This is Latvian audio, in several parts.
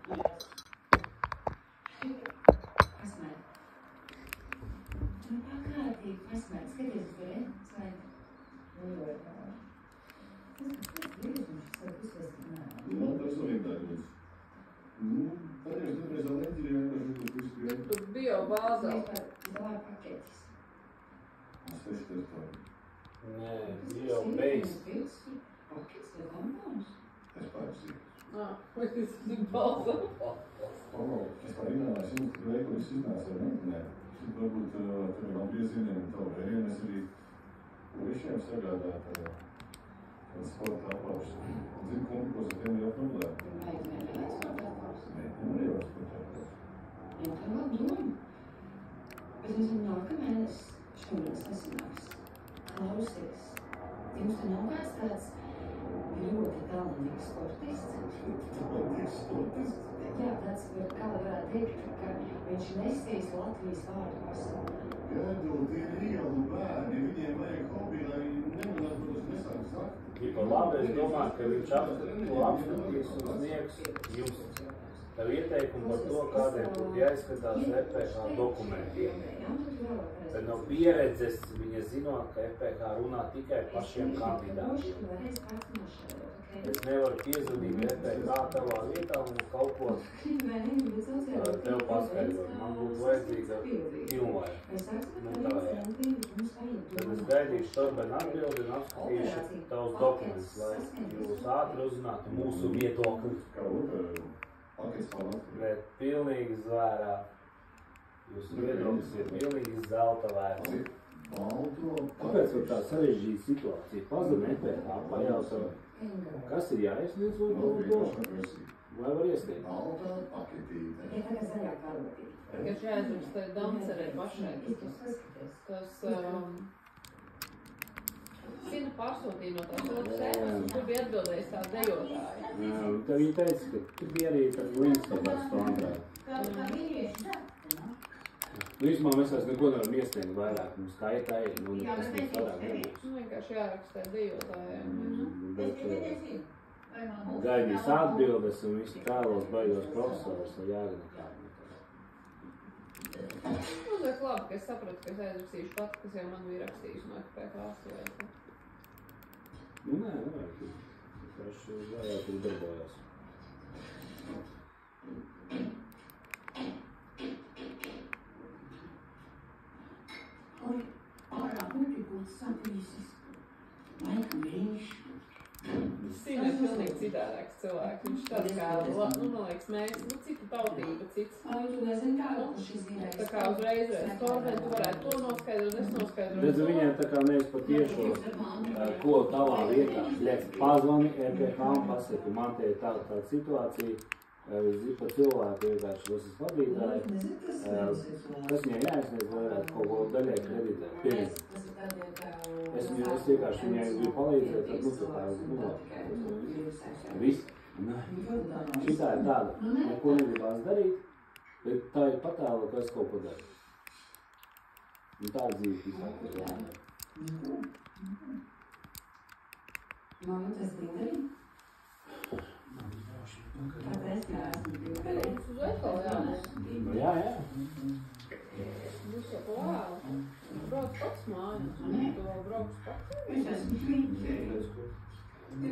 Pasmēr. Pakārtīgi pasmēr. Skaties uz to, Svaita. Tas orientējums. Patreiz vēl neģirī vienkārši visu grēju. Tu bio bāzā. Davār paketis. Es tešu testoju. Nē, bio beigas. Pakets vai kondoms? Es pārsīju. Vai tas ir bāzā? Es tā rinājās, jums veikulis iznāca vai ne? Nē. Varbūt tur vēl piezīmēm un tavu vērienu es arī puišiem sagādāt sporta apaušas. Zinu, konkursu ar tiem jau problēma. Vai nevēlas sporta apaušas? Nē, nevar sporta apaušas. Jā, tā vēl doma. Bet es zinu, nākamēnes šomēnes nesanāks. Klausies. Jums te nav kāds tāds ļoti talantīgs sportists? Talantīgs sportists? Jā, tāds, kā varētu teikt, ka viņš nesīs Latvijas vārdu pasaulē. Gaidu, tie ir ielu bērni, viņiem vajag hobi, lai nemanāt, protams, nesāk sakt. Ja labi, es domāju, ka viņš apskatīs un sniegs jums tev ieteikumu par to, kādiem būtu jāizskatās FPH dokumentiem. Tad no pieredzes viņa zinot, ka FPH runā tikai pašiem kandidātiem. Es nevaru piezvanīt FPH tavā vietā un kaut ko tev paskaidrot. Man būtu vajadzīga filmai. Tad es gaidīšu Torbena atbildi un apskatīšu tavus dokumentus, lai jūs ātri uzzinātu mūsu viedokli. Kā otra pakets palāta? Bet pilnīgi zvērā. Jūsu viedoklis ir pilnīgi zelta vērts. Kāpēc var tā sarežģīta situācija? Pazem FPH pajautā, kas ir jāiesniedz un vai var iesniegt? Balta paketīte. Ja tagad zaļā karotīte. Kad jāizrakst tai dancerei pašai, kas Sina pārsūtīja no tās otras ēpas, un tur bija atbildējis tā dejotāja. Tad viņa teica, ka tu bija arī tad līdzstabās to Andrēju. Kā vīrieši dara? Vismā mēs vairs neko nevaram iesniegt vairāk, mums skaitāji, un tas mums vairāk nebūs. Vienkārši jārakstē dejotājai. Bet gaidīs atbildes un visi tēlos baigos profesors vai jāganakā. Mazliet labi, ka es sapratu, ka es aizrakstīšu pat, kas jau man bija rakstījis no FPH vai. Nu, nē, nevajag. Vienkārši vairāk tur darbojās. Oi, ārā būtu būt satīsis. Laikam viņš. Sina ir pilnīgi citādāks cilvēks. Viņš tāds kā, man liekas, mēs, cita tautība, cits. Ai, tu nezini kā, šis zīrēs. Tā kā uzreiz, Torben, tu varētu to noskaidrot, es noskaidrotu. Redzu, viņiem tā kā nevis patiešu, ko tavā vietā. Pazvani FPH un pasaki, man te ir tāda situācija, pa cilvēku vienkārši tas ir vadītāji. Tas viņai jāizsniedz, lai varētu kaut ko daļai kreditēt. Es vienkārši viņai gribu palīdzēt, tad tu tā viss. Šitā ir tāda, neko negribās darīt, bet tā ir patēla, kas kaut ko dara. Un tā dzīve visāk ir jāmēr. Mamma, tas brīndarī? Kāpēc neesmu brīndarī? Uz veikalu jābūt. Jā. Būs jau vēl. Brauc pats mājās. Tu vēl brauc pats. Es esmu brīndarī. Nē,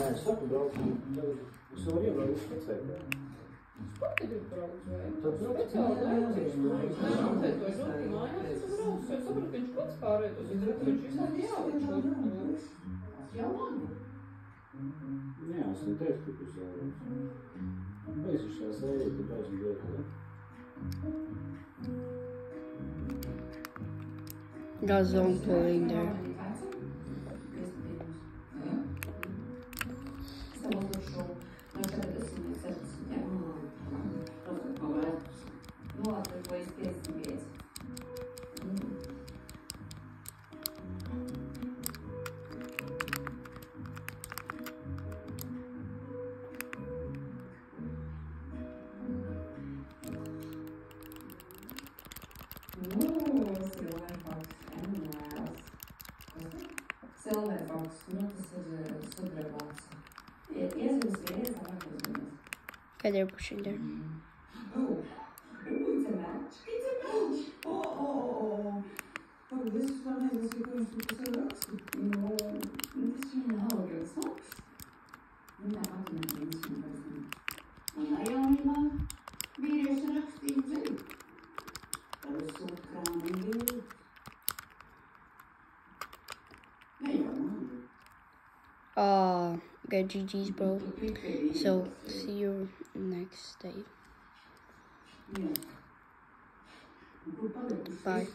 es saku, braucu. Es varu iebraukt uz pacēkā. Es pati gribu braukt vai? Tad brauc. Speciāli laicīšu. Es apvietoju žurti mājās, es braucu. Es sapratu, ka viņš pats pārvietos. Es redzu, viņš visādi jāliek šo. Jau man? Jā, es nu teicu, ka jūs jau brauc. Beigšu šajā sēriju, tad braucu uz veikalu. Got zone pulling there. Okay, they're pushing there. Oh, it's a match. It's a match. Oh, this is one of the going to the rocks. No, this is not how it socks. Mitä hakemassa ensin pääsin? Ajaimilla videossa rakstiin sen. Perussuut kraaniin. Okay, GG's, bro. So, see you next day. Bye.